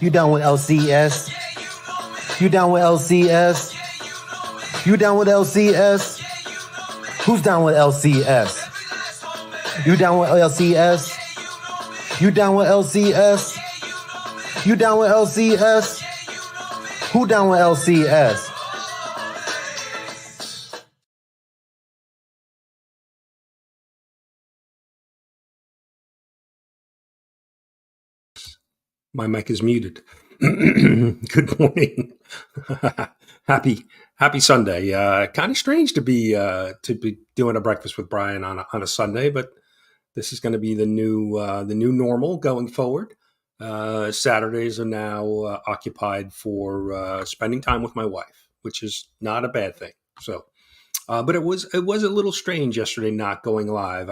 You down with LCS? You down with LCS? You down with LCS? Who's down with LCS? You down with LCS? You down with LCS? You down with LCS? Who down with LCS? My mic is muted. Good morning. Happy Sunday. Kind of strange to be doing a breakfast with Brian on a Sunday, but this is going to be the new normal going forward. Saturdays are now occupied for spending time with my wife, which is not a bad thing. So, but it was a little strange yesterday not going live.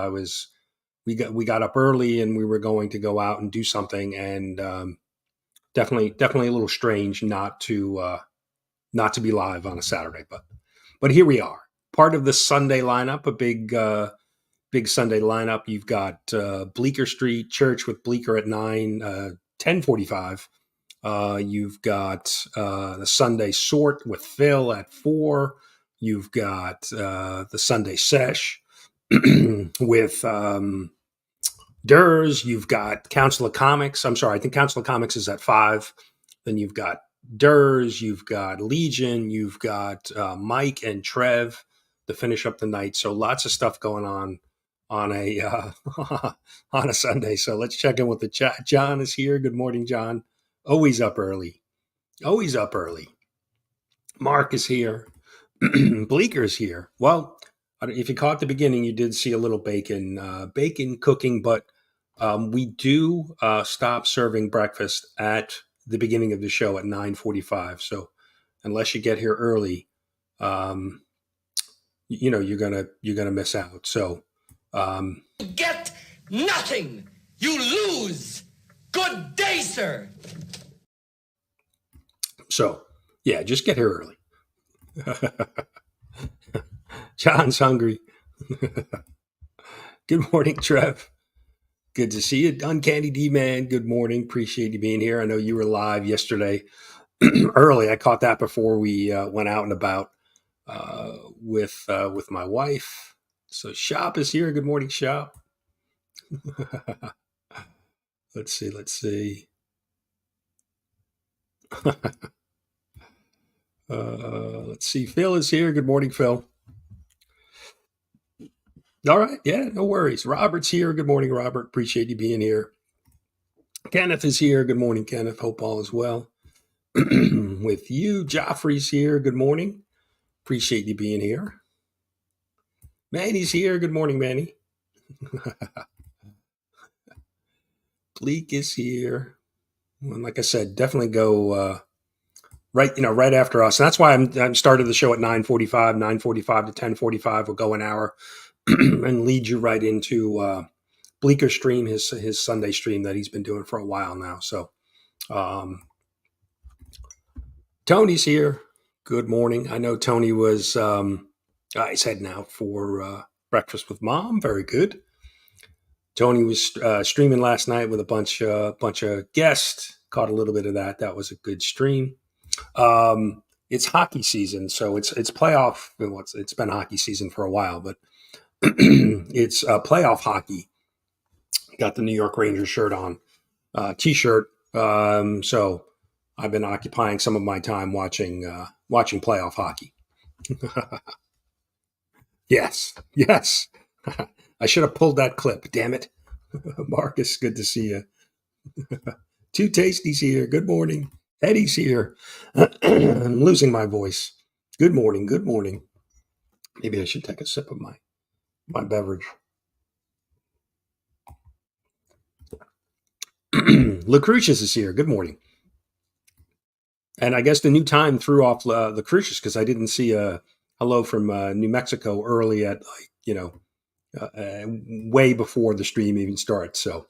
We got up early and we were going to go out and do something, and definitely a little strange not to be live on a Saturday, but here we are, part of the Sunday lineup, a big Sunday lineup. You've got Bleecker Street Church with Bleecker at 10:45. You've got the Sunday Sort with Phil at 4. You've got the Sunday Sesh with Durs. You've got Council of Comics. I'm sorry, I think Council of Comics is at 5. Then you've got Durs. You've got Legion. You've got Mike and Trev to finish up the night. So lots of stuff going on a on a Sunday. So let's check in with the chat. John is here. Good morning, John. Always up early. Mark is here. Bleecker is here. Well, if you caught the beginning, you did see a little bacon cooking, but we do stop serving breakfast at the beginning of the show at 9:45. So unless you get here early, you're gonna miss out. So get nothing. You lose. Good day, sir. So yeah, just get here early. John's hungry. Good morning, Trev. Good to see you. Uncanny D-Man, good morning. Appreciate you being here. I know you were live yesterday early. I caught that before we went out and about with my wife. So Shop is here. Good morning, Shop. Let's see. Let's see. Phil is here. Good morning, Phil. All right. Yeah, no worries. Robert's here. Good morning, Robert. Appreciate you being here. Kenneth is here. Good morning, Kenneth. Hope all is well with you. Joffrey's here. Good morning. Appreciate you being here. Manny's here. Good morning, Manny. Bleak is here. Well, like I said, definitely go right after us. And that's why I'm started the show at 9:45, 9:45 to 10:45. We'll go an hour and lead you right into Bleecker stream, his Sunday stream that he's been doing for a while now. So Tony's here. Good morning. I know Tony was he's heading out for breakfast with mom. Very good. Tony was streaming last night with a bunch of guests. Caught a little bit of that. That was a good stream. It's hockey season, so it's playoff. It's been hockey season for a while, but it's playoff hockey. Got the New York Rangers shirt on, t-shirt. So I've been occupying some of my time watching playoff hockey. Yes. I should have pulled that clip. Damn it. Marcus, good to see you. Two Tasties here. Good morning. Eddie's here. I'm losing my voice. Good morning. Maybe I should take a sip of my beverage. Lucretius is here. Good morning. And I guess the new time threw off Lucretius because I didn't see a hello from New Mexico early at way before the stream even starts. So,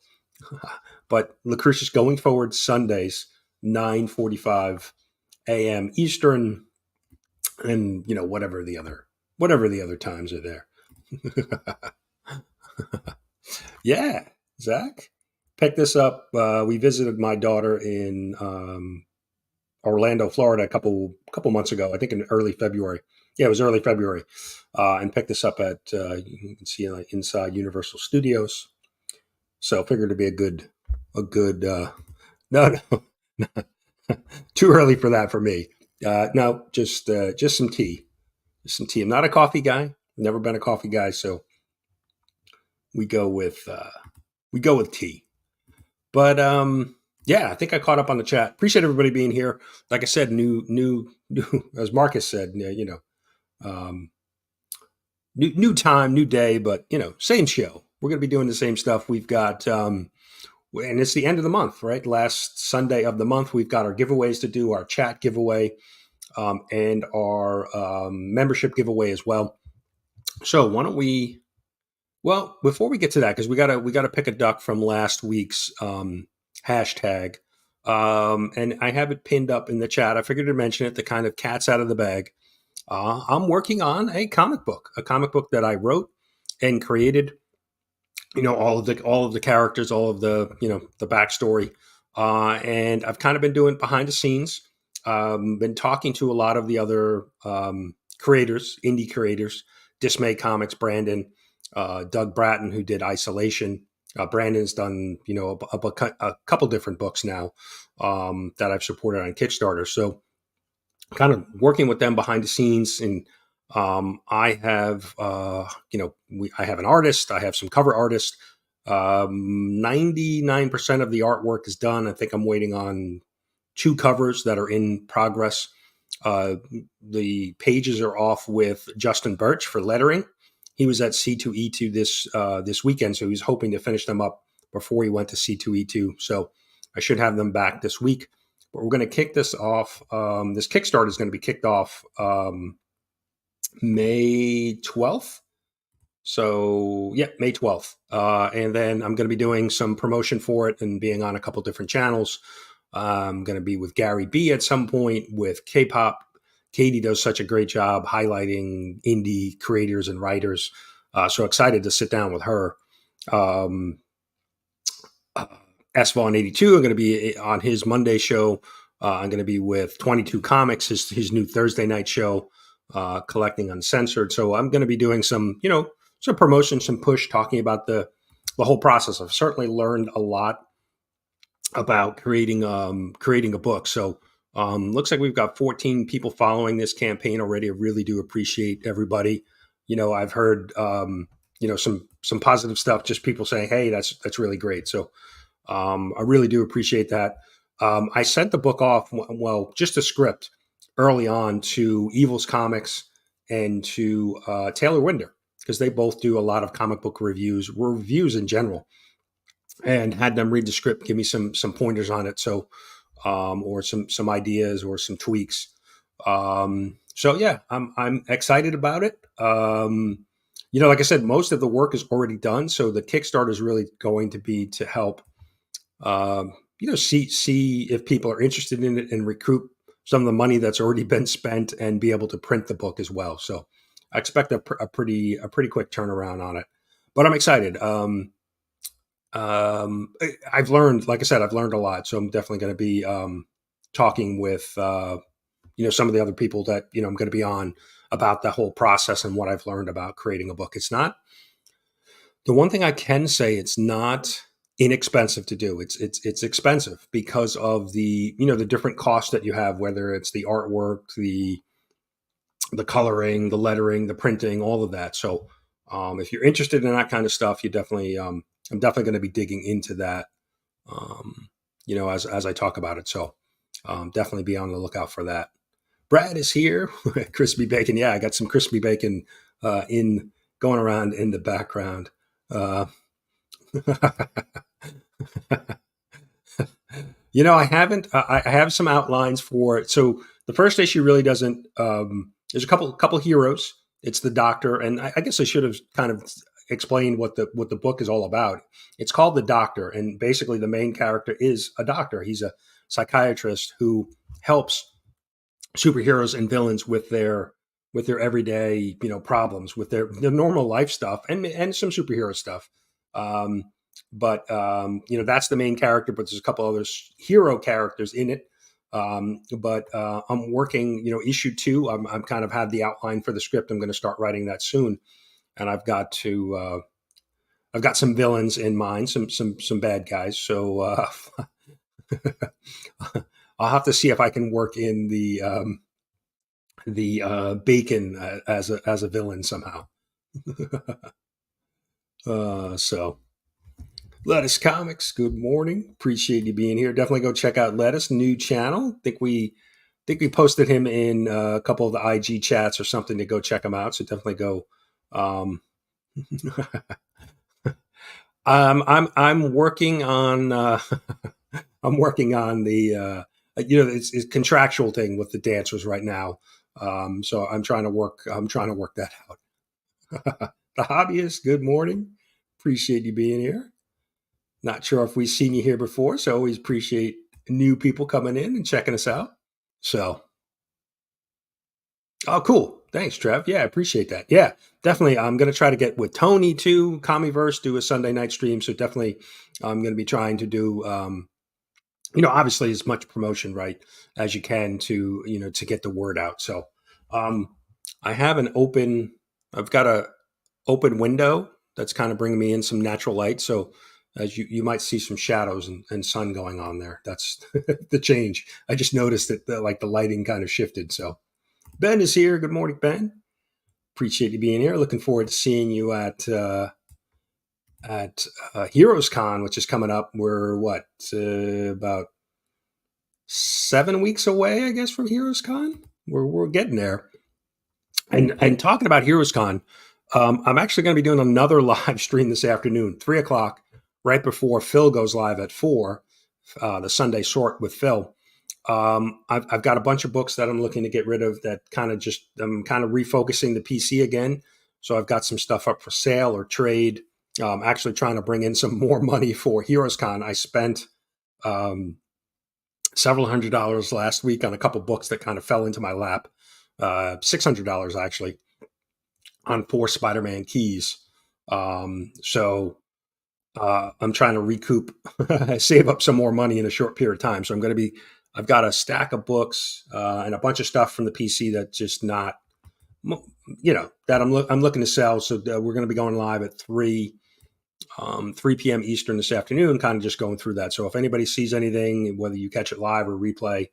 but Lucretius going forward Sundays, 9:45 a.m. Eastern, and whatever the other times are there. Yeah, Zach, picked this up. We visited my daughter in Orlando, Florida, a couple months ago. I think in early February. Yeah, it was early February, and picked this up at you can see inside Universal Studios. So figured it'd be a good. No, no, too early for that for me. No, just some tea, just some tea. I'm not a coffee guy. Never been a coffee guy, so we go with tea. But yeah, I think I caught up on the chat. Appreciate everybody being here. Like I said, new, as Marcus said, new time, new day, but same show. We're going to be doing the same stuff. We've got, and it's the end of the month, right? Last Sunday of the month, we've got our giveaways to do, our chat giveaway, and our membership giveaway as well. So why don't we? Well, before we get to that, because we gotta pick a duck from last week's hashtag, and I have it pinned up in the chat. I figured to mention it. The kind of cat's out of the bag. I'm working on a comic book that I wrote and created. All of the characters, all of the the backstory, and I've kind of been doing behind the scenes. Been talking to a lot of the other creators, indie creators, Dismay Comics, Brandon, Doug Bratton, who did Isolation. Brandon's done a couple different books now that I've supported on Kickstarter. So kind of working with them behind the scenes, and I have I have an artist, I have some cover artists. 99% of the artwork is done. I think I'm waiting on 2 covers that are in progress. The pages are off with Justin Birch for lettering. He was at C2E2 this weekend, so he was hoping to finish them up before he went to C2E2. So I should have them back this week. But we're going to kick this off. This Kickstarter is going to be kicked off May 12th. So yeah, May 12th. And then I'm going to be doing some promotion for it and being on a couple different channels. I'm going to be with Gary B at some point, with K-pop. Katie does such a great job highlighting indie creators and writers. So excited to sit down with her. S-Vaughn82, I'm going to be on his Monday show. I'm going to be with 22 Comics, his new Thursday night show, Collecting Uncensored. So I'm going to be doing some promotion, some push, talking about the whole process. I've certainly learned a lot about creating a book. So looks like we've got 14 people following this campaign already. I really do appreciate everybody. I've heard some positive stuff, just people saying, hey, that's really great. So I really do appreciate that. I sent the book off, just a script early on, to Evils Comics and to Taylor Winder, because they both do a lot of comic book reviews in general, and had them read the script, give me some pointers on it. So, or some ideas or some tweaks. So yeah, I'm excited about it. Like I said, most of the work is already done. So the Kickstarter is really going to be to help, see if people are interested in it and recoup some of the money that's already been spent and be able to print the book as well. So I expect a pretty quick turnaround on it, but I'm excited. I've learned, like I said, I've learned a lot. So I'm definitely going to be talking with, some of the other people that, I'm going to be on about the whole process and what I've learned about creating a book. It's not, the one thing I can say, it's not inexpensive to do. It's expensive because of the, the different costs that you have, whether it's the artwork, the coloring, the lettering, the printing, all of that. So if you're interested in that kind of stuff, you definitely, I'm definitely going to be digging into that, as I talk about it. So definitely be on the lookout for that. Brad is here. Crispy bacon. Yeah, I got some crispy bacon in going around in the background. I haven't. I have some outlines for it. So the first issue really doesn't. There's a couple heroes. It's the Doctor, and I guess I should have kind of explained what the book is all about. It's called The Doctor, and basically the main character is a doctor. He's a psychiatrist who helps superheroes and villains with their everyday problems, with their normal life stuff, and some superhero stuff. But that's the main character. But there's a couple other hero characters in it. But I'm working, issue 2. I'm kind of had the outline for the script. I'm going to start writing that soon, and I've got some villains in mind, some bad guys. So I'll have to see if I can work in the Bacon as a villain somehow. So Lettuce Comics, good morning. Appreciate you being here. Definitely go check out Lettuce, new channel. Think we posted him in a couple of the IG chats or something to go check him out. So definitely go. I'm working on I'm working on the it's contractual thing with the dancers right now. So I'm trying to work that out. The hobbyist, good morning. Appreciate you being here. Not sure if we've seen you here before, so always appreciate new people coming in and checking us out. So, oh, cool. Thanks, Trev. Yeah, I appreciate that. Yeah, definitely. I'm going to try to get with Tony too, Commieverse, do a Sunday night stream. So definitely I'm going to be trying to do, obviously as much promotion, right, as you can to, to get the word out. So I have I've got a open window that's kind of bringing me in some natural light. So as you might see some shadows and sun going on there. That's the change. I just noticed that the lighting kind of shifted. So Ben is here. Good morning, Ben. Appreciate you being here. Looking forward to seeing you at Heroes Con, which is coming up. We're about 7 weeks away, I guess, from Heroes Con. We're getting there. And talking about Heroes Con, I'm actually going to be doing another live stream this afternoon, 3:00, right before Phil goes live at 4, the Sunday Sort with Phil. I've got a bunch of books that I'm looking to get rid of that I'm kind of refocusing the PC again. So I've got some stuff up for sale or trade. Actually trying to bring in some more money for Heroes Con. I spent several $100s last week on a couple books that kind of fell into my lap. $600 actually on 4 Spider-Man keys. So I'm trying to recoup, save up some more money in a short period of time. So I've got a stack of books and a bunch of stuff from the PC that's just not, that I'm looking to sell. So we're going to be going live at 3 p.m. Eastern this afternoon, kind of just going through that. So if anybody sees anything, whether you catch it live or replay,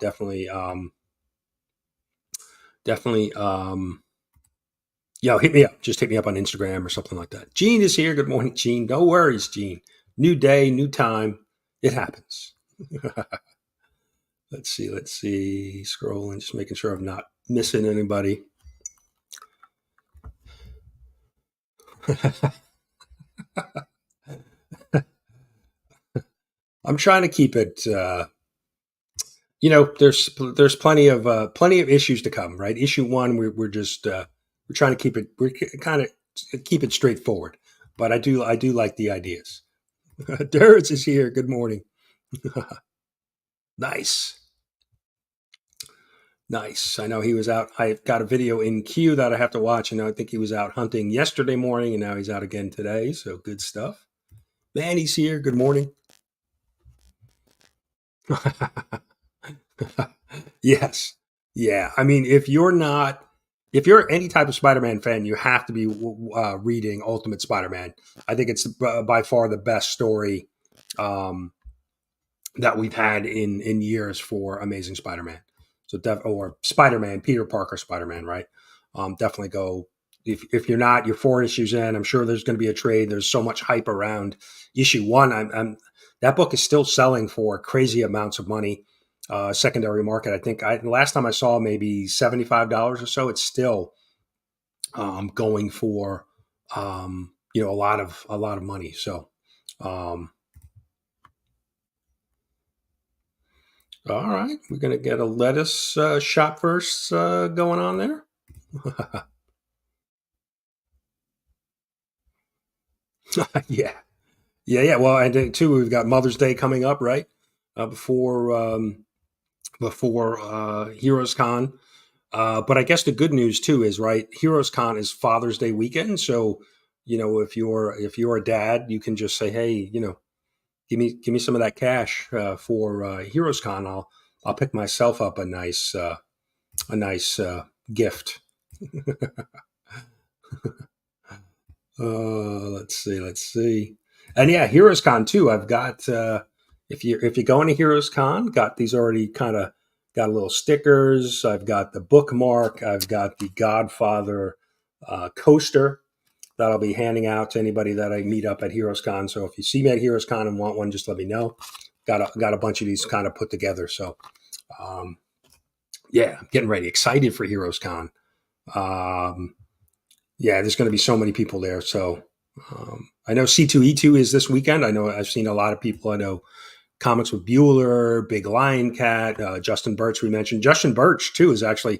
definitely, hit me up. Just hit me up on Instagram or something like that. Gene is here. Good morning, Gene. No worries, Gene. New day, new time. It happens. Let's see. Scrolling, just making sure I'm not missing anybody. I'm trying to keep it. There's plenty of issues to come. Right, issue 1, we're trying to keep it. We're kind of keep it straightforward. But I do like the ideas. Durrance is here. Good morning. Nice. I know he was out. I got a video in queue that I have to watch, and I think he was out hunting yesterday morning, and now he's out again today. So good stuff. Manny's here. Good morning. Yes. Yeah. I mean, if you're any type of Spider-Man fan, you have to be reading Ultimate Spider-Man. I think it's by far the best story that we've had in years for Amazing Spider-Man. So or Spider-Man, Peter Parker Spider-Man, right? Definitely go. If you're not, you're 4 issues in. I'm sure there's going to be a trade. There's so much hype around issue 1. That book is still selling for crazy amounts of money. Secondary market. I think last time I saw maybe $75 or so. It's still going for a lot of money. So. All right, we're going to get a lettuce shop verse going on there. Yeah. Well, and too, we've got Mother's Day coming up, right? Before Heroes Con. But I guess the good news too is, right, Heroes Con is Father's Day weekend, so if you're a dad, you can just say, hey, give me some of that cash for Heroes Con. I'll pick myself up a nice gift. Let's see. And yeah, Heroes Con too. I've got if you're going to Heroes Con, got these already kind of got little stickers. I've got the bookmark. I've got the Godfather coaster that I'll be handing out to anybody that I meet up at Heroes Con. So if you see me at Heroes Con and want one, just let me know. Got a bunch of these kind of put together. So yeah, I'm getting ready. Excited for Heroes Con. Yeah, there's going to be so many people there. So I know C2E2 is this weekend. I know I've seen a lot of people. I know Comics with Bueller, Big Lion Cat, Justin Birch, we mentioned. Justin Birch, too, is actually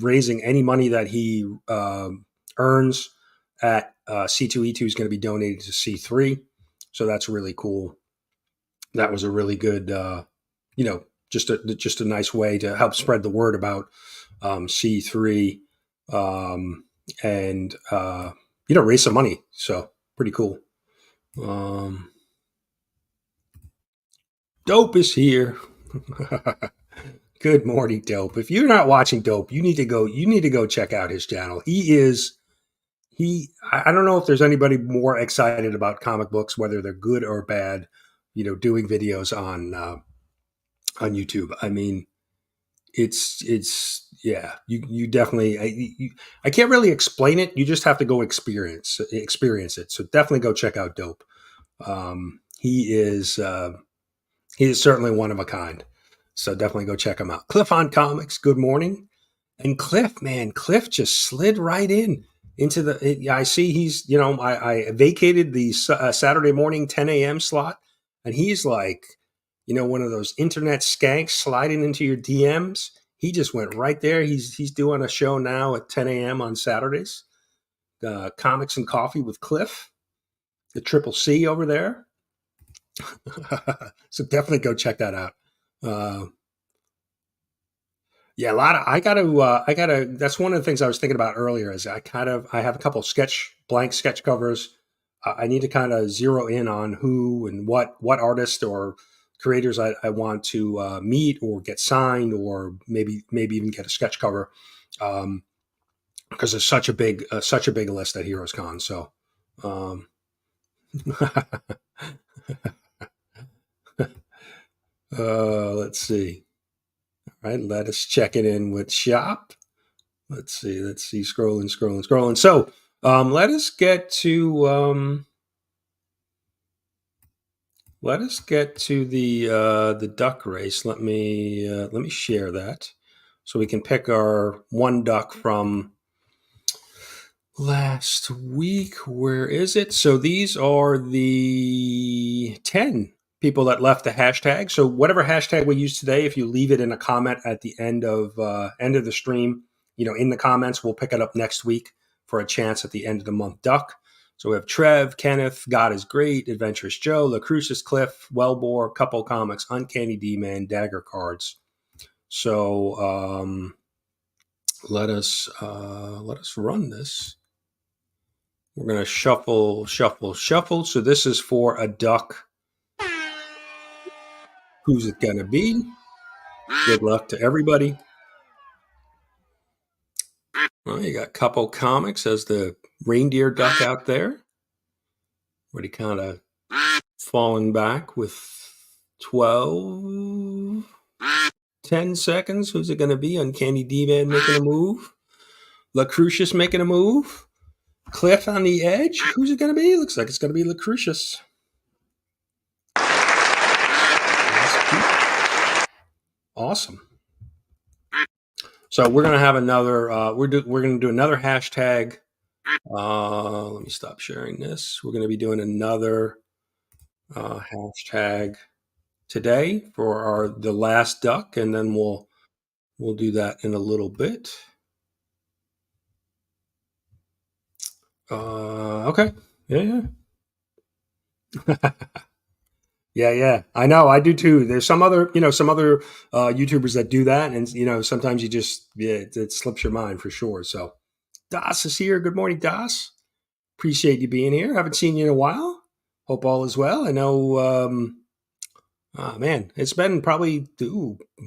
raising any money that he earns at C2E2 is going to be donated to C3. So that's really cool. That was a really good, just a nice way to help spread the word about C3 and raise some money. So pretty cool. Dope is here. Good morning, Dope. If you're not watching Dope, you need to go check out his channel. I don't know if there's anybody more excited about comic books, whether they're good or bad, doing videos on YouTube. I mean, it's yeah, you definitely, I can't really explain it. You just have to go experience it. So definitely go check out Dope. He is certainly one of a kind. So definitely go check him out. Cliff on Comics, good morning. And Cliff just slid right into the, I see he's, I vacated the Saturday morning 10 a.m. slot, and he's like, one of those internet skanks sliding into your DMs. He just went right there. He's doing a show now at 10 a.m. on Saturdays. Comics and Coffee with Cliff, the Triple C over there. So definitely go check that out. Yeah, that's one of the things I was thinking about earlier is I have a couple blank sketch covers. I need to kind of zero in on who and what artist or creators I want to meet or get signed, or maybe even get a sketch cover. Because there's such a big list at Heroes Con. So, let's see. All right, let us check it in with shop. Let's see. Scrolling. So, let us get to the duck race. Let me share that so we can pick our one duck from last week. Where is it? So these are the 10 people that left the hashtag. So whatever hashtag we use today, if you leave it in a comment at the end of the stream, in the comments, we'll pick it up next week for a chance at the end of the month duck. So we have Trev, Kenneth, God is Great, Adventurous Joe, LaCrucis, Cliff, Wellbore, Couple Comics, Uncanny D-Man, Dagger Cards. So let us run this. We're going to shuffle. So this is for a duck. Who's it going to be? Good luck to everybody. Well, you got Couple Comics as the reindeer duck out there. Already kind of falling back with 12, 10 seconds. Who's it going to be? Uncanny D-Man making a move. LaCrucis making a move. Cliff on the edge. Who's it going to be? Looks like it's going to be LaCrucis. Awesome. So we're going to have another, we're going to do another hashtag. Let me stop sharing this. We're going to be doing another hashtag today for the last duck, and then we'll do that in a little bit. Okay. Yeah. Yeah. I know. I do too. There's some other YouTubers that do that, and sometimes you just it slips your mind for sure. So Das is here. Good morning, Das. appreciate you being here. Haven't seen you in a while. Hope all is well. I know, man, it's been probably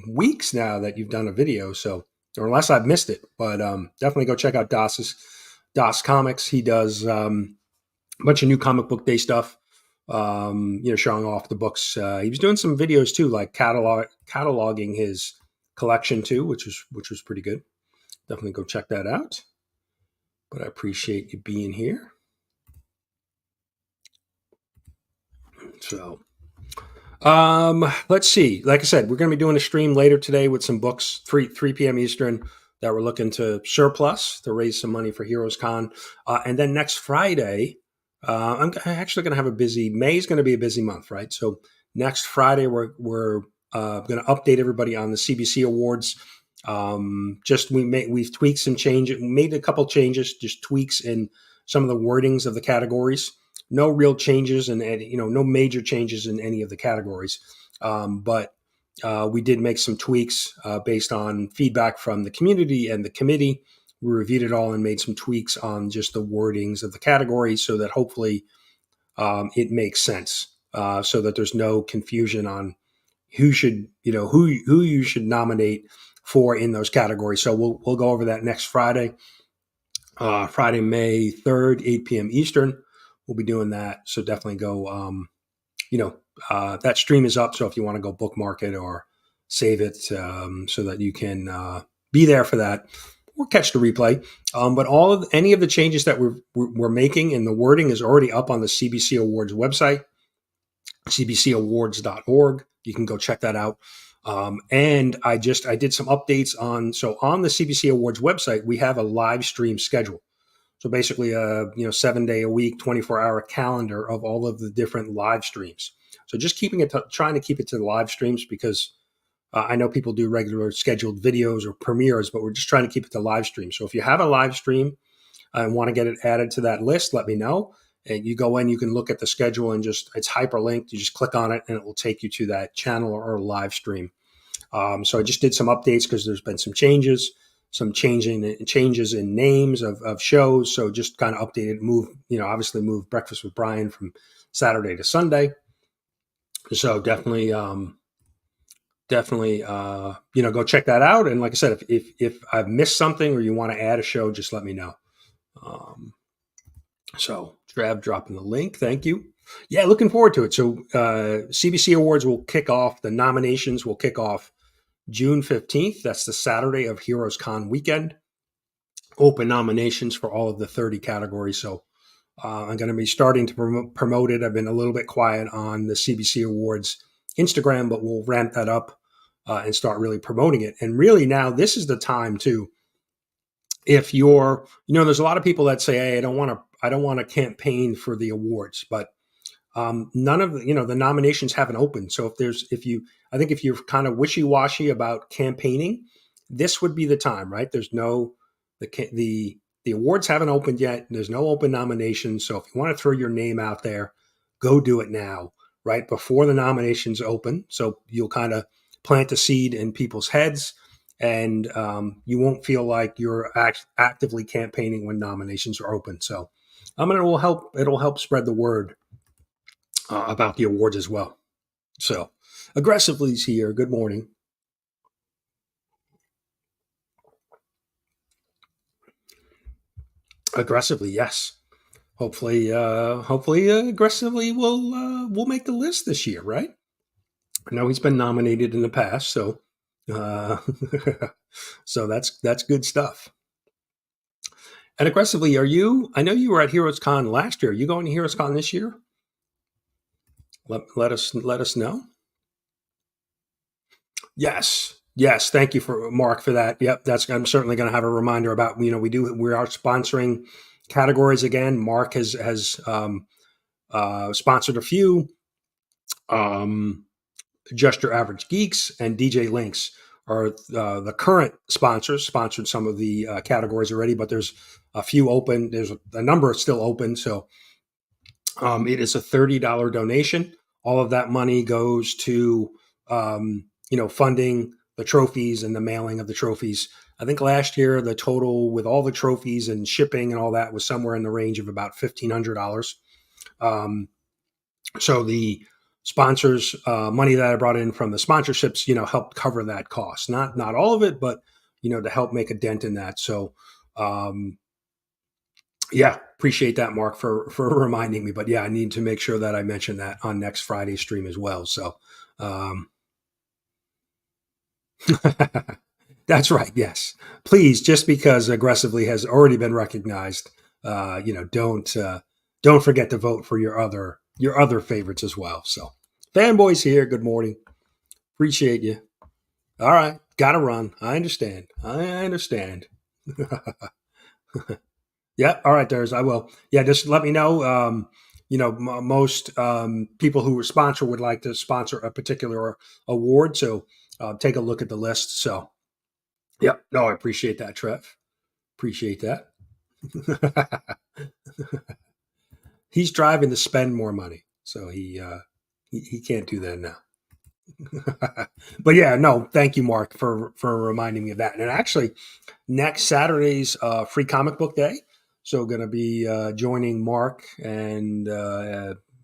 weeks now that you've done a video. So, or unless I've missed it, but definitely go check out Das Comics. He does a bunch of new comic book day stuff. Showing off the books. He was doing some videos too, like cataloging his collection too, which was pretty good. Definitely go check that out. But I appreciate you being here. So, let's see. Like I said, we're going to be doing a stream later today with some books, 3 p.m. Eastern, that we're looking to surplus to raise some money for Heroes Con. And then next Friday, I'm actually going to have a busy. May is going to be a busy month, right? So next Friday, we're going to update everybody on the CBC Awards. We've tweaked some changes, made a couple changes, just tweaks in some of the wordings of the categories. No real changes and no major changes in any of the categories. But we did make some tweaks based on feedback from the community and the committee. We reviewed it all and made some tweaks on just the wordings of the categories so that hopefully it makes sense, so that there's no confusion on who you should nominate for in those categories. So we'll go over that next Friday, Friday, May 3rd, 8 p.m. Eastern. We'll be doing that. So definitely go, that stream is up. So if you want to go bookmark it or save it so that you can be there for that or catch the replay. But any of the changes that we're making and the wording is already up on the CBC Awards website, cbcawards.org. You can go check that out. And I did some updates on the CBC Awards website, we have a live stream schedule. So basically a 7-day a week, 24-hour calendar of all of the different live streams. So just trying to keep it to the live streams because I know people do regular scheduled videos or premieres, but we're just trying to keep it to live stream. So if you have a live stream and want to get it added to that list, let me know. And you go in, you can look at the schedule and it's hyperlinked. You just click on it and it will take you to that channel or live stream. So I just did some updates because there's been some changes, changes in names of shows. So just kind of updated, obviously move Breakfast with Brian from Saturday to Sunday. So definitely, go check that out. And like I said, if I've missed something or you want to add a show, just let me know. So Trav dropping the link. Thank you. Yeah, looking forward to it. So CBC Awards will kick off. The nominations will kick off June 15th. That's the Saturday of Heroes Con weekend. Open nominations for all of the 30 categories. So I'm going to be starting to promote it. I've been a little bit quiet on the CBC Awards Instagram, but we'll ramp that up and start really promoting it. And really now this is the time too. If you're, there's a lot of people that say, hey, I don't want to campaign for the awards, but none of the nominations haven't opened. So I think if you're kind of wishy-washy about campaigning, this would be the time, right? There's the awards haven't opened yet. There's no open nominations. So if you want to throw your name out there, go do it now, right? Before the nominations open. So you'll kind of plant a seed in people's heads and you won't feel like you're actively campaigning when nominations are open. So it'll help spread the word about the awards as well. So Aggressively's here. Good morning. Aggressively, yes. Hopefully, Aggressively will make the list this year, right? I know he's been nominated in the past, so so that's good stuff. And Aggressively, I know you were at Heroes Con last year. Are you going to Heroes Con this year? Let us know. Yes. Thank you for Mark for that. Yep. I'm certainly going to have a reminder about, we are sponsoring categories again. Mark has sponsored a few, Just Your Average Geeks and DJ Links are the current sponsors, sponsored some of the categories already, but there's a few open. There's a number still open. So it is a $30 donation. All of that money goes to, funding the trophies and the mailing of the trophies I think last year the total with all the trophies and shipping and all that was somewhere in the range of about $1,500. So the sponsors money that I brought in from the sponsorships, helped cover that cost. Not all of it, but to help make a dent in that. So yeah, appreciate that, Mark, for reminding me. But yeah, I need to make sure that I mention that on next Friday's stream as well. So that's right. Yes, please. Just because aggressively has already been recognized, don't forget to vote for your other favorites as well. So, fanboys here. Good morning. Appreciate you. All right, gotta run. I understand. Yeah. All right, Durs. I will. Yeah, just let me know. Most people who sponsor would like to sponsor a particular award. So take a look at the list. So, yeah. No, I appreciate that, Trev. Appreciate that. He's driving to spend more money, so he can't do that now. But yeah, no, thank you, Mark, for reminding me of that. And actually, next Saturday's free comic book day. So going to be joining Mark and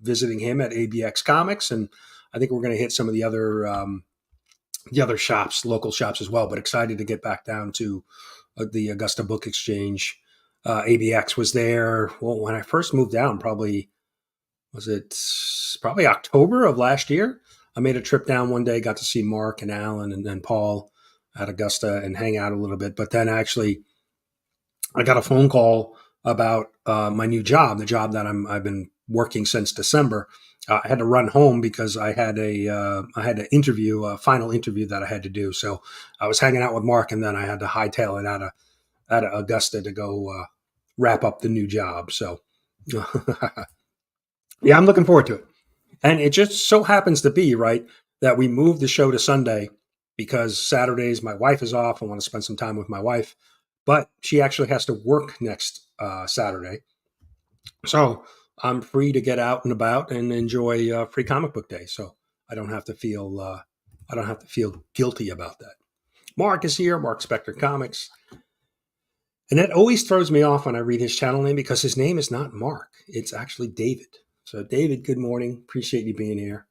visiting him at ABX Comics, and I think we're going to hit some of the other shops, local shops as well. But excited to get back down to the Augusta Book Exchange. ABX was there. Well, when I first moved down, probably October of last year. I made a trip down one day, got to see Mark and Alan and Paul at Augusta and hang out a little bit. But then actually, I got a phone call about my new job, the job that I've been working since December. I had to run home because I had an interview, a final interview that I had to do. So I was hanging out with Mark, and then I had to hightail it out of Augusta to go wrap up the new job. So yeah, I'm looking forward to it. And it just so happens to be, right, that we moved the show to Sunday because Saturdays my wife is off. I want to spend some time with my wife, but she actually has to work next Saturday. So I'm free to get out and about and enjoy free comic book day. So I don't have to feel guilty about that. Mark is here, Mark Spector Comics. And that always throws me off when I read his channel name because his name is not Mark. It's actually David. So, David, good morning. Appreciate you being here.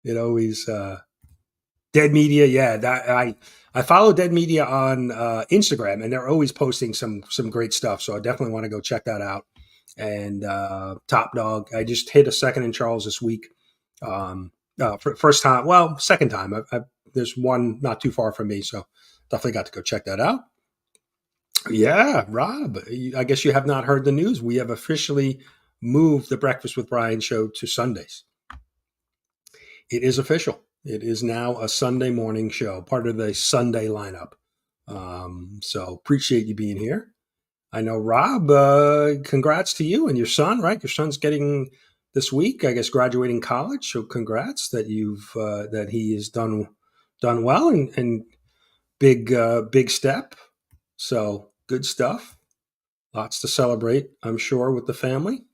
It always Dead Media. Yeah, I follow Dead Media on Instagram, and they're always posting some great stuff. So I definitely want to go check that out. And Top Dog, I just hit a second in Charles this week. First time, well, second time. There's one not too far from me, so definitely got to go check that out. Yeah, Rob, I guess you have not heard the news. We have officially moved the Breakfast with Brian show to Sundays. It is official. It is now a Sunday morning show, part of the Sunday lineup. So appreciate you being here. I know, Rob, congrats to you and your son, right? Your son's getting this week, I guess, graduating college. So congrats that that he has done well and big step. So good stuff. Lots to celebrate, I'm sure, with the family.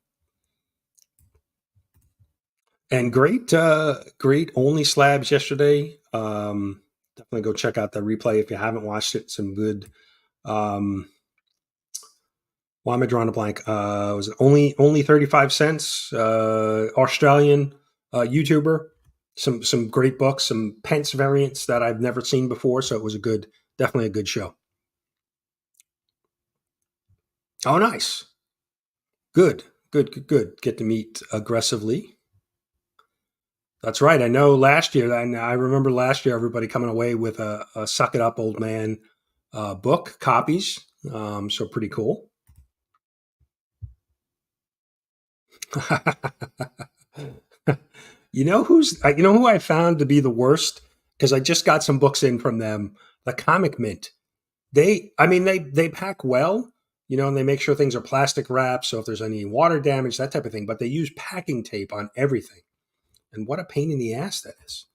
And great Only Slabs yesterday. Definitely go check out the replay if you haven't watched it. Some good. Why am I drawing a blank? Was it only 35 cents? Australian YouTuber. Some great books, some pence variants that I've never seen before. So it was definitely a good show. Oh, nice. Good. Get to meet aggressively. That's right. I know last year, and I remember last year, everybody coming away with a Suck It Up Old Man book, copies. So pretty cool. You know who I found to be the worst? Because I just got some books in from them, the Comic Mint. They pack well, and they make sure things are plastic wrapped. So if there's any water damage, that type of thing, but they use packing tape on everything. And what a pain in the ass that is.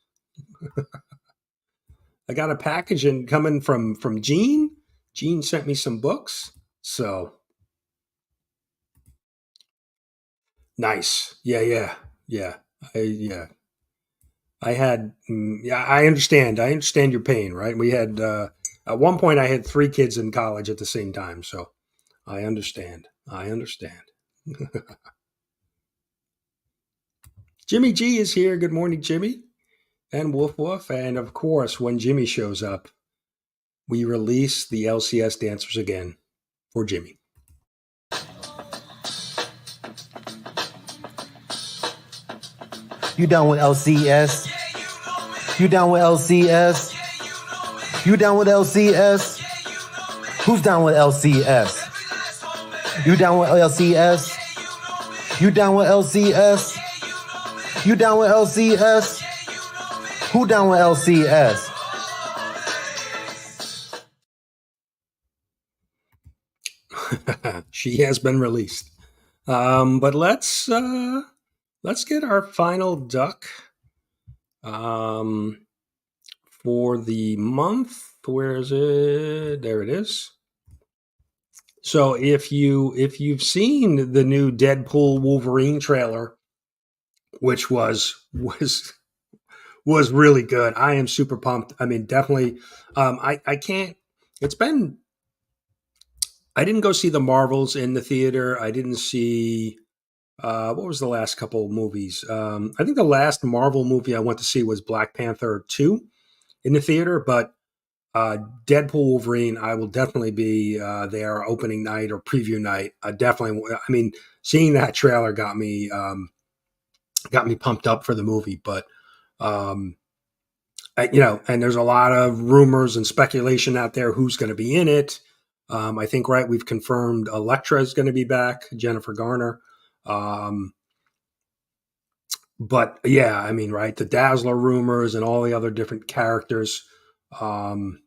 I got a package coming from Gene. Gene sent me some books. So nice. Yeah. I understand. I understand your pain, right? We had At one point, I had 3 kids in college at the same time, so I understand. Jimmy G is here. Good morning, Jimmy. And Woof Woof. And of course, when Jimmy shows up, we release the LCS dancers again for Jimmy. You down with LCS? You down with LCS? You down with LCS? Who's down with LCS? You down with LCS? You down with LCS? You down with LCS? Who down with LCS? She has been released. But let's get our final duck for the month. Where is it? There it is. So if you've seen the new Deadpool Wolverine trailer, which was really good, I am super pumped. I mean, definitely. I can't. I didn't go see the Marvels in the theater. I didn't see. What was the last couple of movies? I think the last Marvel movie I went to see was Black Panther 2 in the theater, but Deadpool Wolverine, I will definitely be there opening night or preview night. Seeing that trailer got me pumped up for the movie. But and there's a lot of rumors and speculation out there who's going to be in it. I think we've confirmed Elektra is going to be back, Jennifer Garner. But yeah, I mean, the Dazzler rumors and all the other different characters. I'm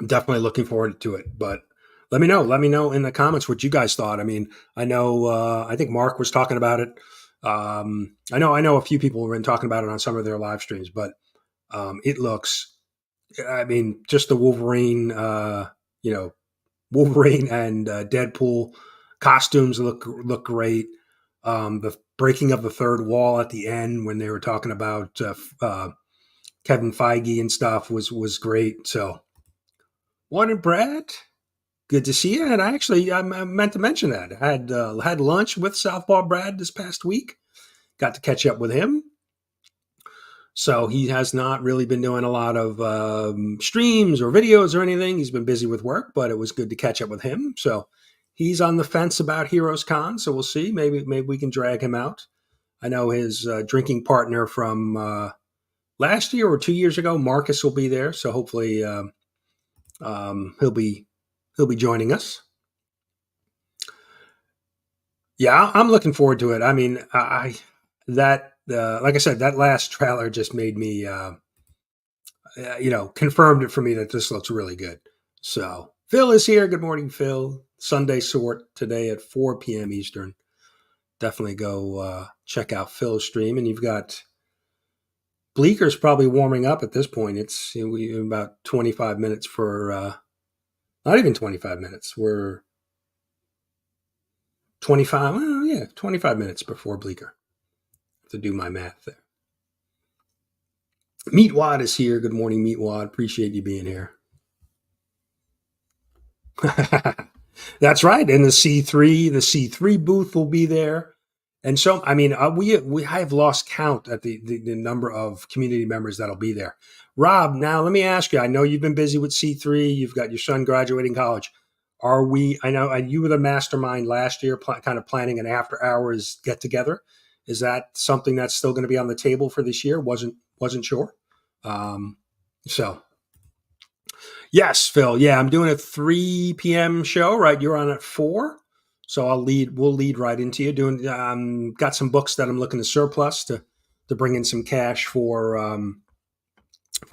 definitely looking forward to it, but let me know in the comments what you guys thought. I mean, I know, I think Mark was talking about it. I know a few people have been talking about it on some of their live streams, but it looks, I mean, just the Wolverine, Wolverine and Deadpool costumes look great. The breaking of the third wall at the end when they were talking about Kevin Feige and stuff was great. So, morning, Brad. Good to see you. And I meant to mention that I had lunch with Southpaw Brad this past week. Got to catch up with him. So he has not really been doing a lot of streams or videos or anything. He's been busy with work, but it was good to catch up with him. So he's on the fence about Heroes Con. So we'll see. Maybe we can drag him out. I know his drinking partner from last year or 2 years ago, Marcus, will be there. So hopefully he'll be joining us. Yeah, I'm looking forward to it. I mean, like I said, that last trailer just made me, confirmed it for me that this looks really good. So Phil is here. Good morning, Phil. Sunday Sort today at 4 p.m. Eastern. Definitely go check out Phil's stream. And you've got Bleeker's probably warming up at this point. It's about 25 minutes for, not even 25 minutes. We're 25 minutes before Bleeker. To do my math there. Meatwad is here. Good morning, Meatwad. Appreciate you being here. That's right. And the C3 booth will be there. And so, I mean, we have lost count at the number of community members that'll be there. Rob, now let me ask you, I know you've been busy with C3. You've got your son graduating college. I know you were the mastermind last year, kind of planning an after hours get together. Is that something that's still going to be on the table for this year? Wasn't sure. So yes, Phil. Yeah, I'm doing a 3 p.m. show, right? You're on at 4. So we'll lead right into you doing, got some books that I'm looking to surplus to bring in some cash for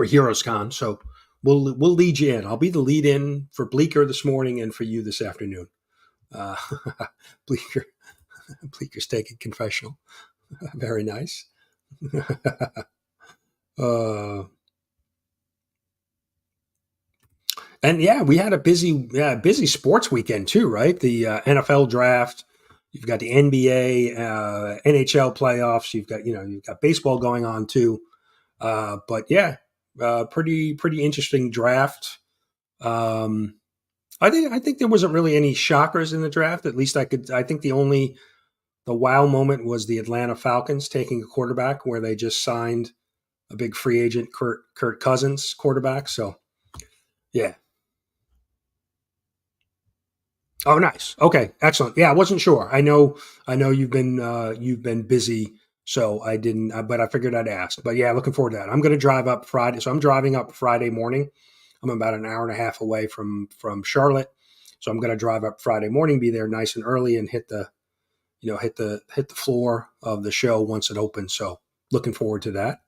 Heroes Con. So we'll lead you in. I'll be the lead in for Bleeker this morning and for you this afternoon. Bleeker's taking confessional. Very nice. And yeah, we had a busy sports weekend too, right? The NFL draft. You've got the NBA, NHL playoffs. You've got baseball going on too. But yeah, pretty interesting draft. I think there wasn't really any shockers in the draft. At least I think the wow moment was the Atlanta Falcons taking a quarterback where they just signed a big free agent, Kirk Cousins quarterback. So, yeah. Oh, nice. Okay, excellent. Yeah, I wasn't sure. I know you've been busy, so I didn't. But I figured I'd ask. But yeah, looking forward to that. I'm going to drive up Friday, so I'm driving up Friday morning. I'm about an hour and a half away from Charlotte, so I'm going to drive up Friday morning, be there nice and early, and hit the floor of the show once it opens. So looking forward to that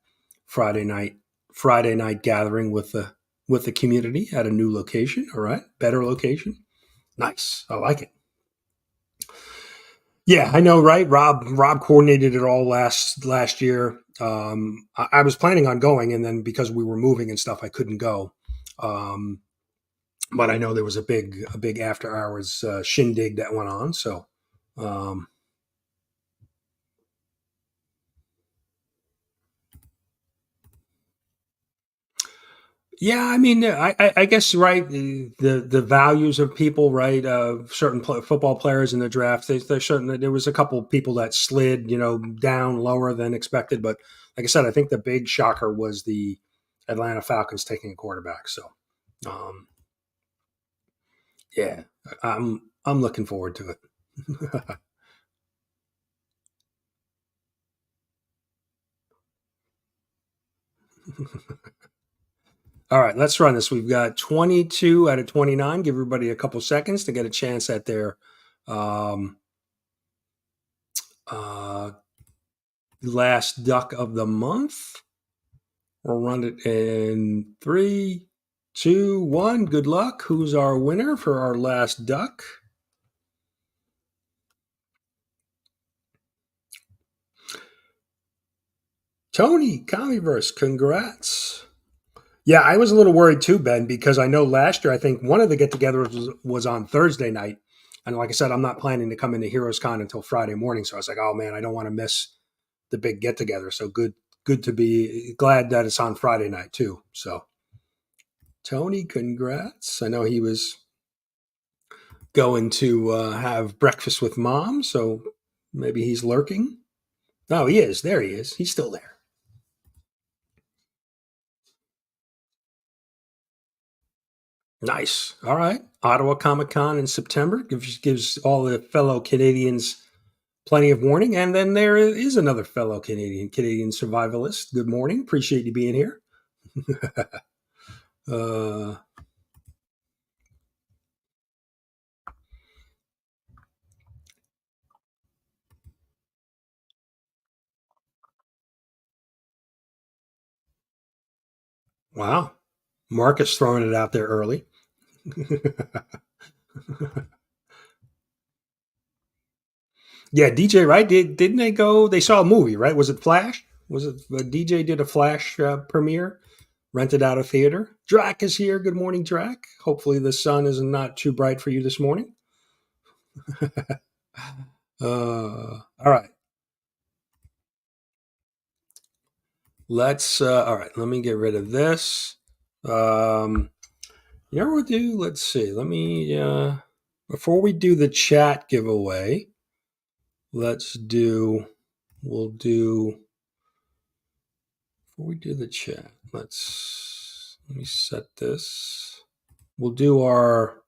Friday night gathering with the community at a new location. All right, better location. Nice. I like it. Yeah, I know, right? Rob coordinated it all last year. I was planning on going, and then because we were moving and stuff, I couldn't go. But I know there was a big after hours shindig that went on. So, yeah, I mean, I guess, right, the values of people, right, certain football players in the draft. There was a couple of people that slid, down lower than expected. But like I said, I think the big shocker was the Atlanta Falcons taking a quarterback. So, yeah, I'm looking forward to it. All right, let's run this. We've got 22 out of 29. Give everybody a couple seconds to get a chance at their last duck of the month. We'll run it in 3, 2, 1. Good luck. Who's our winner for our last duck? Tony Commieverse, congrats. Yeah, I was a little worried too, Ben, because I know last year, I think one of the get-togethers was on Thursday night. And like I said, I'm not planning to come into Heroes Con until Friday morning. So I was like, oh man, I don't want to miss the big get-together. So good to be glad that it's on Friday night too. So Tony, congrats. I know he was going to have breakfast with mom. So maybe he's lurking. Oh, he is. There he is. He's still there. Nice. All right. Ottawa Comic Con in September gives all the fellow Canadians plenty of warning. And then there is another fellow Canadian survivalist. Good morning. Appreciate you being here. Wow. Marcus throwing it out there early. Yeah, DJ, right? Didn't they go? They saw a movie, right? Was it Flash? Was it DJ did a Flash premiere, rented out a theater? Drac is here. Good morning, Drac. Hopefully the sun is not too bright for you this morning. All right. All right, let me get rid of this. You know what we'll do? Let's see. Let me, before we do the chat giveaway, we'll do, before we do the chat, let me set this. We'll do our,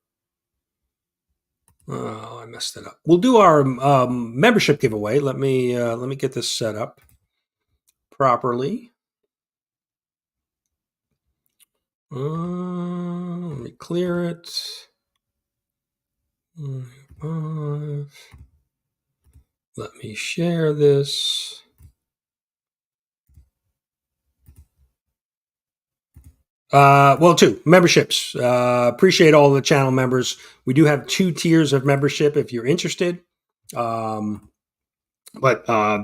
oh, I messed it up. We'll do our membership giveaway. Let me get this set up properly. Let me clear it. Let me share this. Two memberships. Appreciate all the channel members. We do have 2 tiers of membership if you're interested. But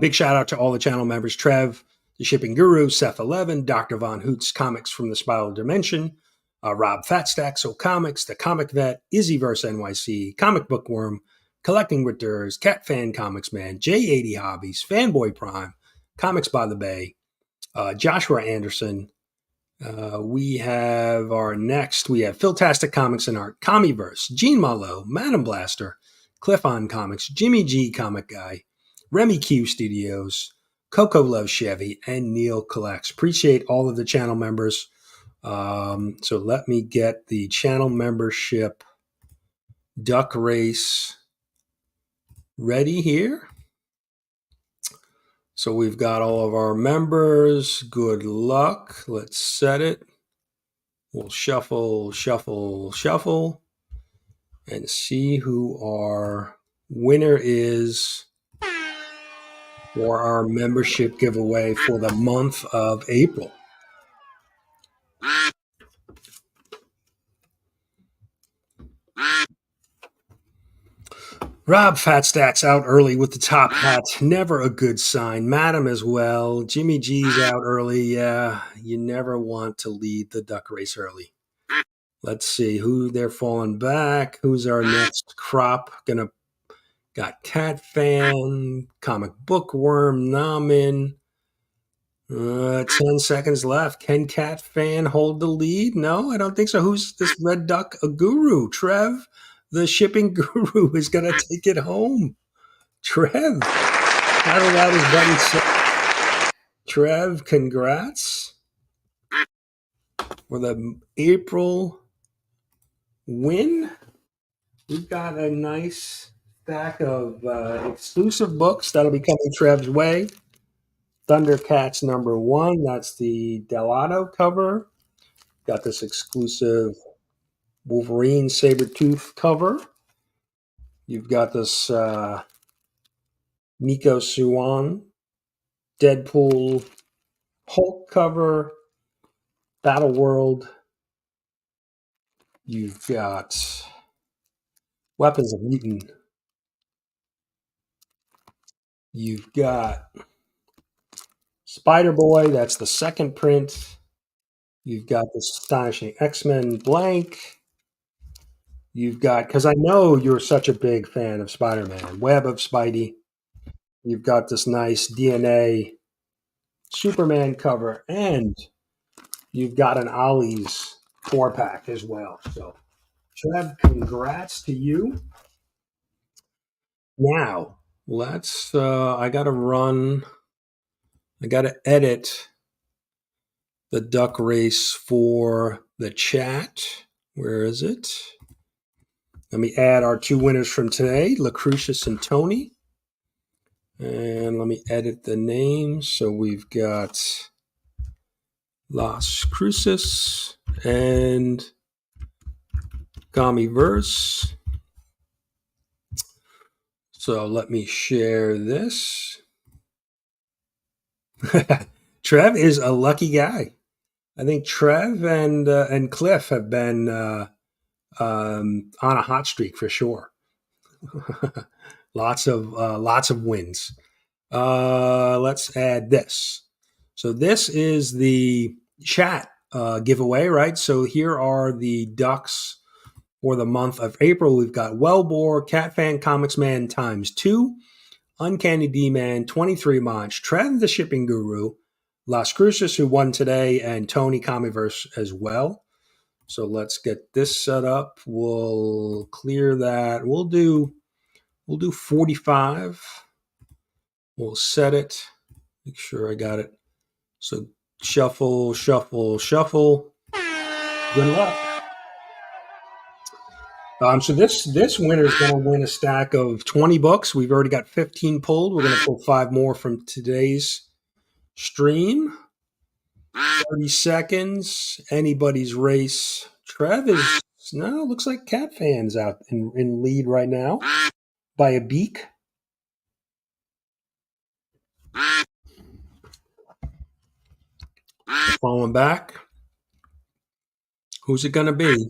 big shout out to all the channel members: Trev, the Shipping Guru, Seth11, Dr. Von Hoots Comics from the Spiral Dimension, Rob Fatstack, So Comics, The Comic Vet, Izzyverse NYC, Comic Bookworm, Collecting with Durs, Cat Fan Comics Man, J80 Hobbies, Fanboy Prime, Comics by the Bay, Joshua Anderson, We have Philtastic Comics and Art, Commieverse, Gene Marlowe, Madam Blaster, Cliff on Comics, Jimmy G Comic Guy, Remy Q Studios, Coco Love Chevy, and Neil Collects. Appreciate all of the channel members. So let me get the channel membership duck race ready here. So we've got all of our members. Good luck. Let's set it. We'll shuffle, shuffle, shuffle, and see who our winner is for our membership giveaway for the month of April. Rob Fatstacks out early with the top hat. Never a good sign. Madam as well. Jimmy G's out early. Yeah, you never want to lead the duck race early. Let's see who they're falling back. Who's our next crop? Got Cat Fan, Comic Bookworm, Namin. 10 seconds left. Can Cat Fan hold the lead? No, I don't think so. Who's this red duck? A guru. Trev, the shipping guru, is going to take it home. Trev. Not allowed his button set. Trev, congrats for the April win. We've got a nice stack of exclusive books that'll be coming Trev's way. Thundercats #1. That's the Delato cover. Got this exclusive Wolverine Sabretooth cover. You've got this Miko Suwan Deadpool Hulk cover. Battle World. You've got Weapons of Mutant. You've got Spider-Boy. That's the second print. You've got this Astonishing X-Men blank. You've got, because I know you're such a big fan of Spider-Man, Web of Spidey. You've got this nice DNA Superman cover, and you've got an Ollie's 4-pack as well. So, Trev, congrats to you. Now, let's, I got to edit the duck race for the chat. Where is it? Let me add our two winners from today, Lucretius and Tony. And let me edit the names. So we've got Las Cruces and Commieverse. So let me share this. Trev is a lucky guy. I think Trev and Cliff have been on a hot streak for sure. lots of wins. Let's add this. So this is the chat giveaway, right? So here are the ducks for the month of April. We've got Wellbore, Cat Fan Comics Man ×2, Uncanny D-Man, 23 Monch, Trev the Shipping Guru, Las Cruces, who won today, and Tony Commieverse as well. So let's get this set up. We'll clear that. We'll do 45. We'll set it. Make sure I got it. So shuffle, shuffle, shuffle. Good luck. So this winner is going to win a stack of 20 books. We've already got 15 pulled. We're going to pull 5 more from today's stream. 30 seconds. Anybody's race. Trev is looks like Cat Fan's out in lead right now by a beak. Falling back. Who's it going to be?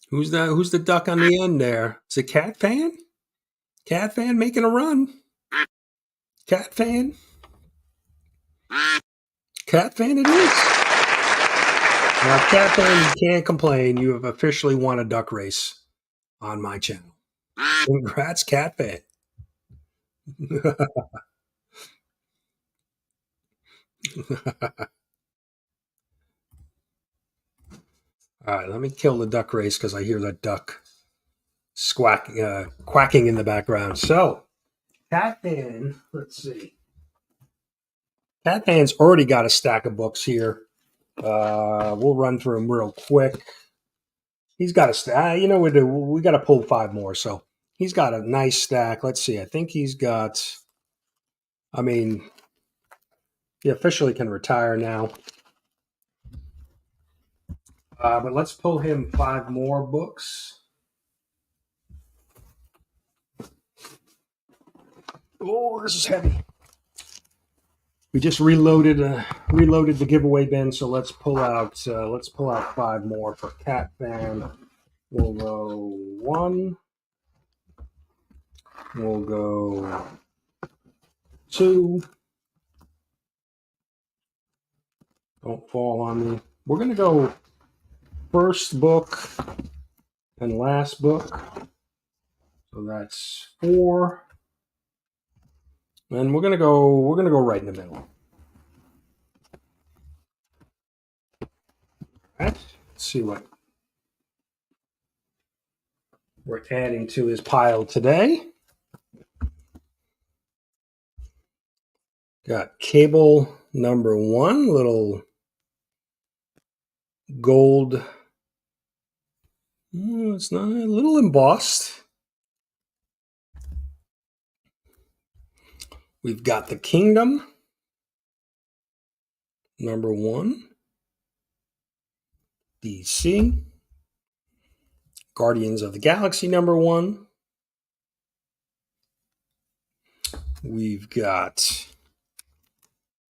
Who's the duck on the end there? Is it Cat Fan? Cat Fan making a run. Cat Fan. Cat Fan it is. Now, Cat Fan, you can't complain. You have officially won a duck race on my channel. Congrats, Cat Fan. All right, let me kill the duck race because I hear that duck quacking in the background. So, Catman, let's see. Catman's already got a stack of books here. We'll run through them real quick. He's got a stack. You know, we got to pull 5 more. So, he's got a nice stack. Let's see. I think he's got, I mean, he officially can retire now. But let's pull him 5 more books. Oh, this is heavy. We just reloaded the giveaway bin, so let's pull out 5 more for Cat Fan. We'll go 1. We'll go 2. Don't fall on me. We're gonna go first book and last book. So that's 4. And we're gonna go right in the middle. All right. Let's see what we're adding to his pile today. Got cable number 1, little gold. It's not a little embossed. We've got the Kingdom number 1, DC, Guardians of the Galaxy number 1. We've got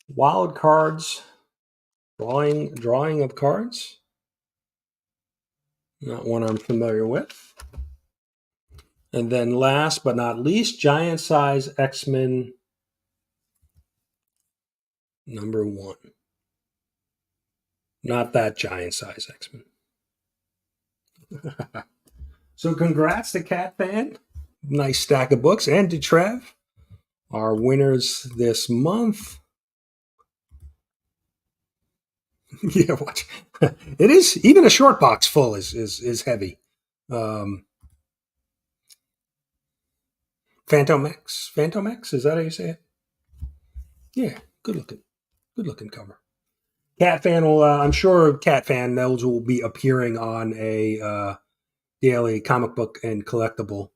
Wild Cards, drawing of cards. Not one I'm familiar with. And then last but not least, Giant Size X-Men number 1. Not that giant size X-Men. So congrats to Cat Fan. Nice stack of books. And to Trev, our winners this month. Yeah, watch. It is, even a short box full is heavy. Phantom X, is that how you say it? Yeah, good looking cover. Cat Fan will, I'm sure Cat Fan those will be appearing on a daily comic book and collectible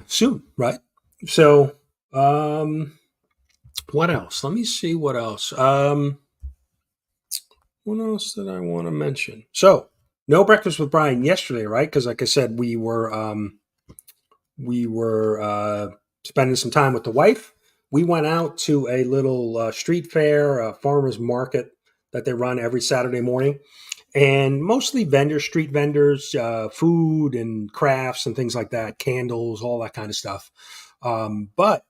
soon, right? So, what else? Let me see what else. What else did I want to mention? So, no breakfast with Brian yesterday, right? Because, like I said, we were spending some time with the wife. We went out to a little street fair, a farmer's market that they run every Saturday morning, and mostly street vendors, food and crafts and things like that, candles, all that kind of stuff. But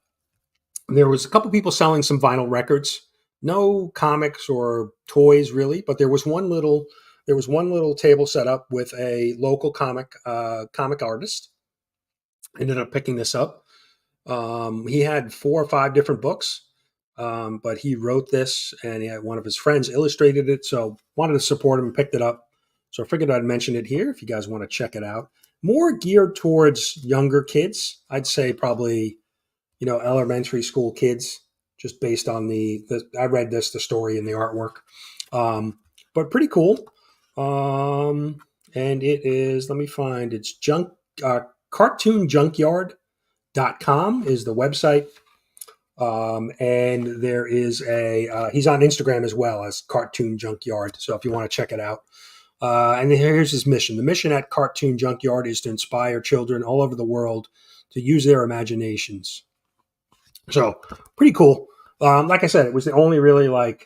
there was a couple people selling some vinyl records, no comics or toys really, but there was one little table set up with a local comic artist. Ended up picking this up. He had 4 or 5 different books, but he wrote this, and he had one of his friends illustrated it. So wanted to support him and picked it up. So I figured I'd mention it here if you guys want to check it out. More geared towards younger kids. I'd say probably, elementary school kids, just based on I read the story and the artwork. But pretty cool. And it is, let me find, it's cartoonjunkyard.com is the website. And there is he's on Instagram as well as Cartoon Junkyard. So if you want to check it out. And here's his mission. The mission at Cartoon Junkyard is to inspire children all over the world to use their imaginations. So pretty cool. Like I said, it was the only really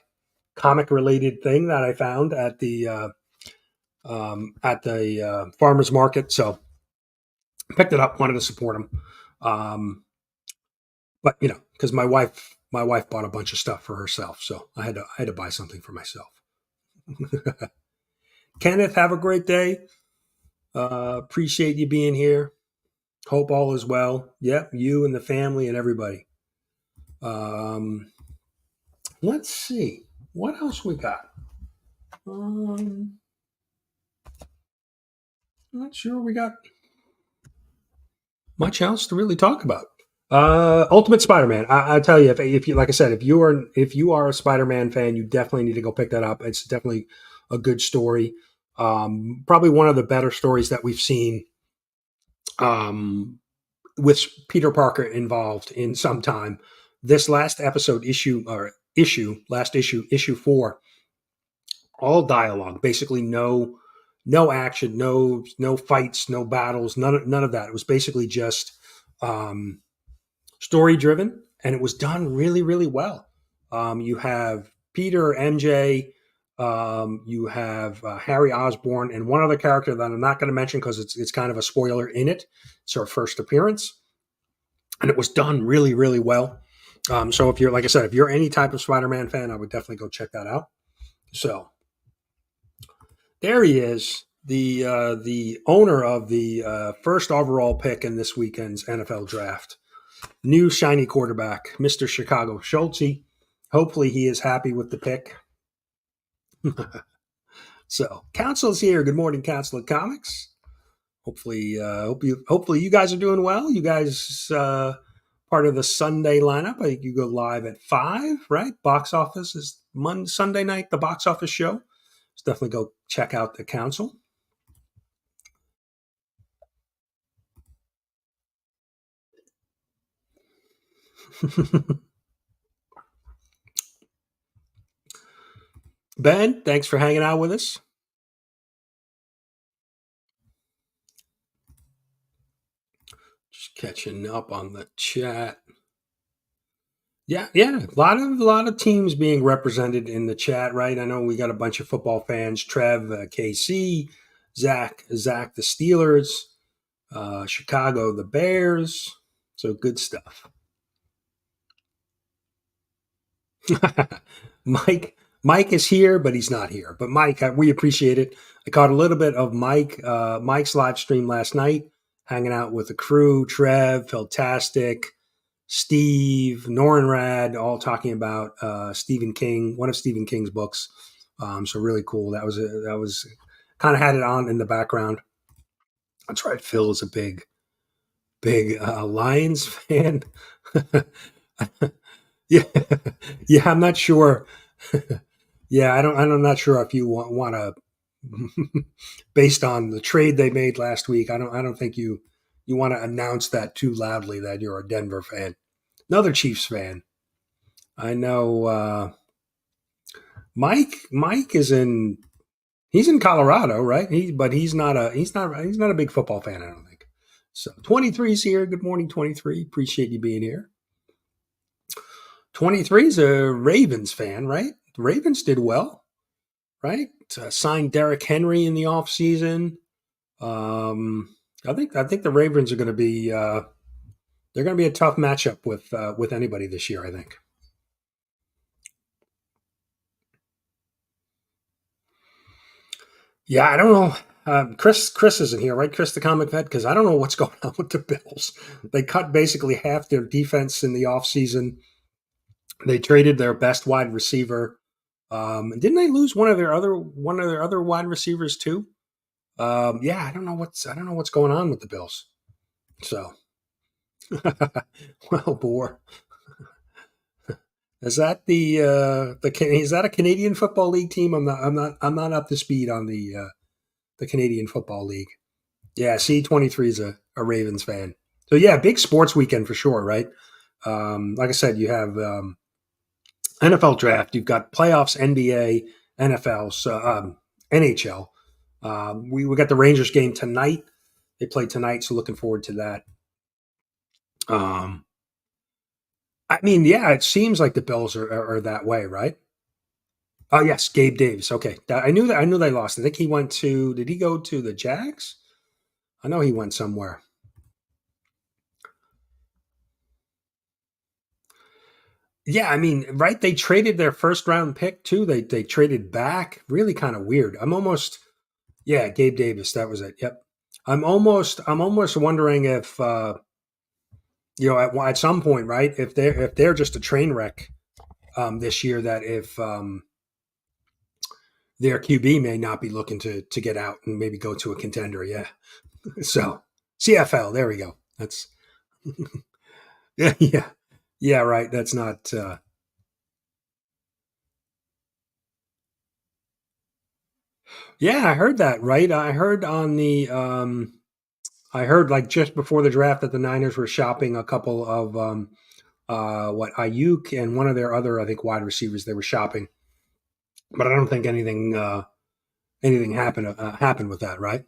comic related thing that I found at the farmer's market. So picked it up, wanted to support him. But because my wife bought a bunch of stuff for herself, so I had to buy something for myself. Kenneth, have a great day. Appreciate you being here. Hope all is well. Yep, you and the family and everybody. let's see what else we got. Not sure we got much else to really talk about. Ultimate Spider-Man. I tell you, if you, like I said, if you are a Spider-Man fan, you definitely need to go pick that up. It's definitely a good story. Probably one of the better stories that we've seen. With Peter Parker involved in some time. This last issue 4, all dialogue, basically no action, no fights, no battles, none of that. It was basically just story driven, and it was done really, really well. You have Peter, MJ, you have Harry Osborn, and one other character that I'm not going to mention because it's kind of a spoiler in it. It's her first appearance, and it was done really, really well. So if you're, like I said, if you're any type of Spider-Man fan, I would definitely go check that out. So there he is, the owner of the first overall pick in this weekend's NFL draft. New shiny quarterback, Mr. Chicago Schultze. Hopefully he is happy with the pick. So, Council's here. Good morning, Council of Comics. Hopefully you guys are doing well. You guys part of the Sunday lineup. I think you go live at 5, right? Box office is Sunday night, the box office show. Let's definitely go check out the Council. Ben, thanks for hanging out with us. Just catching up on the chat. Yeah. A lot of teams being represented in the chat, right? I know we got a bunch of football fans. Trev, KC, Zach, the Steelers, Chicago, the Bears. So good stuff. Mike is here, but he's not here. But Mike, we appreciate it. I caught a little bit of Mike's live stream last night, hanging out with the crew, Trev, Fantastic, Steve, Norenrad, all talking about Stephen King, one of Stephen King's books. So really cool. That was kind of had it on in the background. That's right. Phil is a big Lions fan. Yeah. I'm not sure. I'm not sure if you want to, based on the trade they made last week. I don't think you want to announce that too loudly that you're a Denver fan. Another Chiefs fan. I know Mike is he's in Colorado, right? But he's not a big football fan, I don't think. So 23's here. Good morning, 23. Appreciate you being here. 23's a Ravens fan, right? The Ravens did well, right? Signed Derrick Henry in the offseason. I think the Ravens are going to be they're going to be a tough matchup with anybody this year, I think. Yeah, I don't know. Chris isn't here, right? Chris the comic vet, because I don't know what's going on with the Bills. They cut basically half their defense in the offseason. They traded their best wide receiver. Didn't they lose one of their other wide receivers too? I don't know what's going on with the Bills. So, well, Boar, is that is that a Canadian Football League team? I'm not up to speed on the Canadian Football League. Yeah, C23 is a Ravens fan. So yeah, big sports weekend for sure, right? Like I said, you have NFL draft, you've got playoffs, NBA, NFL, so NHL. We got the Rangers game tonight. They play tonight, so looking forward to that. I mean, yeah, it seems like the Bills are that way, right? Oh yes, Gabe Davis. Okay, I knew they lost. I think he went to. Did he go to the Jags? I know he went somewhere. Yeah, I mean, right? They traded their first round pick too. They traded back. Really kind of weird. Gabe Davis. That was it. Yep. I'm almost wondering if at some point, right? If they're just a train wreck, this year that if their QB may not be looking to get out and maybe go to a contender. Yeah. So CFL, there we go. That's yeah, right. That's not. Yeah, I heard that. Right. I heard on the. I heard like just before the draft that the Niners were shopping a couple of Ayuk and one of their other, I think, wide receivers. They were shopping, but I don't think anything happened with that. Right.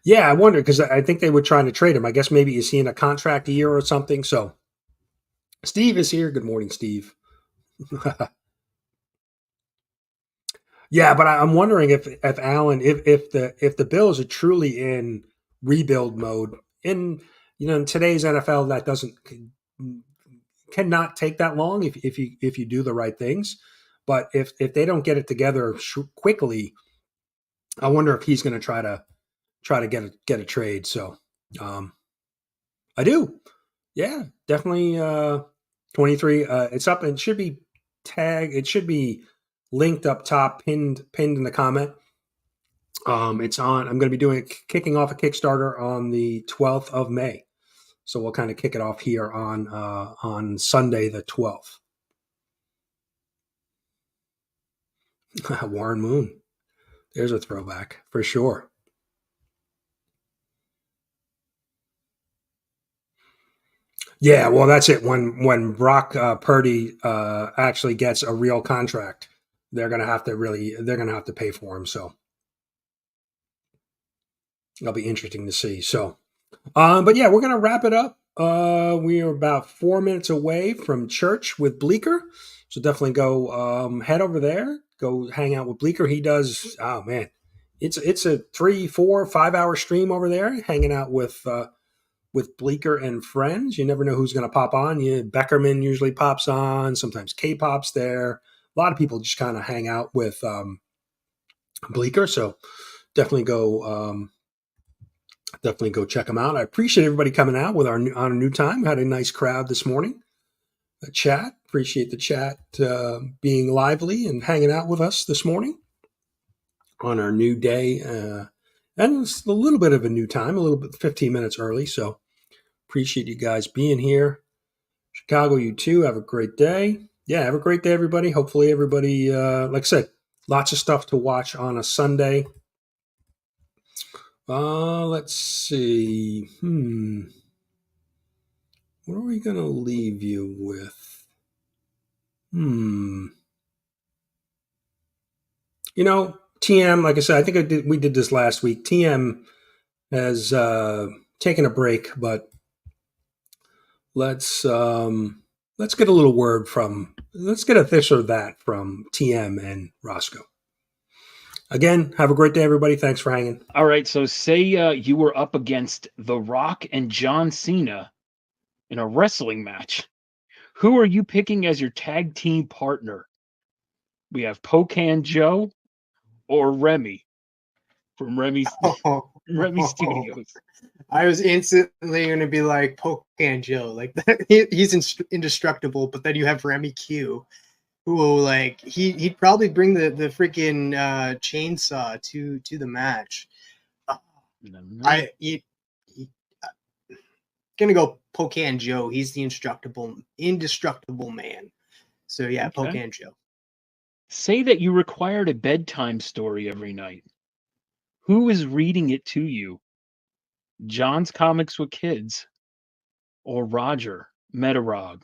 Yeah, I wonder because I think they were trying to trade him. I guess maybe he's seeing a contract year or something. So Steve is here. Good morning, Steve. Yeah, but I'm wondering if Allen, if the Bills are truly in rebuild mode in in today's NFL, that cannot take that long if you do the right things. But if they don't get it together quickly, I wonder if he's going to try to get a trade. So I do. Yeah, definitely 23. It's up and it should be tagged. It should be linked up top, pinned in the comment. It's on. I'm going to be kicking off a Kickstarter on the 12th of May. So we'll kind of kick it off here on Sunday the 12th. Warren Moon. There's a throwback for sure. Yeah, well, that's it. When Brock Purdy actually gets a real contract, they're gonna have to pay for him. So it'll be interesting to see. So, but yeah, we're gonna wrap it up. We are about 4 minutes away from church with Bleecker, so definitely go head over there. Go hang out with Bleecker. He does. Oh man, it's a 3, 4, 5 hour stream over there, hanging out with Bleecker and friends. You never know who's going to pop on. Beckerman usually pops on. Sometimes K-pop's there. A lot of people just kind of hang out with Bleecker. So definitely go check them out. I appreciate everybody coming out with on a new time. We had a nice crowd this morning. The chat. Appreciate the chat being lively and hanging out with us this morning on our new day. And it's a little bit of a new time, a little bit 15 minutes early. So appreciate you guys being here. Chicago, you too. Have a great day. Yeah, have a great day, everybody. Hopefully everybody, like I said, lots of stuff to watch on a Sunday. Let's see. What are we going to leave you with? TM, like I said, I think we did this last week. TM has taken a break, but let's get a little word let's get a this or that from TM and Roscoe. Again, have a great day, everybody. Thanks for hanging. All right, so say you were up against The Rock and John Cena in a wrestling match. Who are you picking as your tag team partner? We have Pocan Joe or Remy from Remy Studios. I was instantly going to be like Pocan Joe. Like he's indestructible, but then you have Remy Q, who will he'd probably bring the freaking chainsaw to the match. Gonna go Pocan Joe. He's the indestructible man. So yeah, okay. Pocan Joe. Say that you required a bedtime story every night. Who is reading it to you? John's Comics with Kids or Roger Metarog?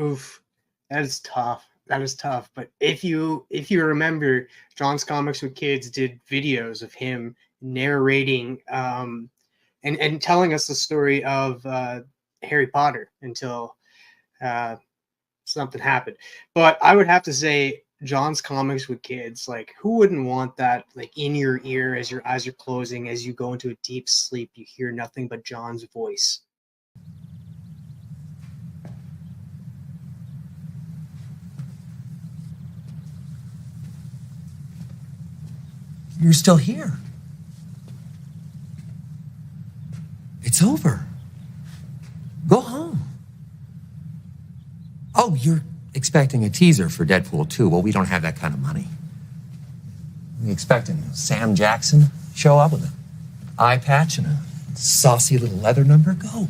Oof, that is tough. But if you remember, John's Comics with Kids did videos of him narrating and telling us the story of Harry Potter until something happened. But I would have to say John's Comics with Kids. Like, who wouldn't want that in your ear as your eyes are closing, as you go into a deep sleep, you hear nothing but John's voice. You're still here. It's over. Go home. Oh, you're expecting a teaser for Deadpool 2. Well, we don't have that kind of money. We expecting Sam Jackson show up with an eye patch and a saucy little leather number? Go.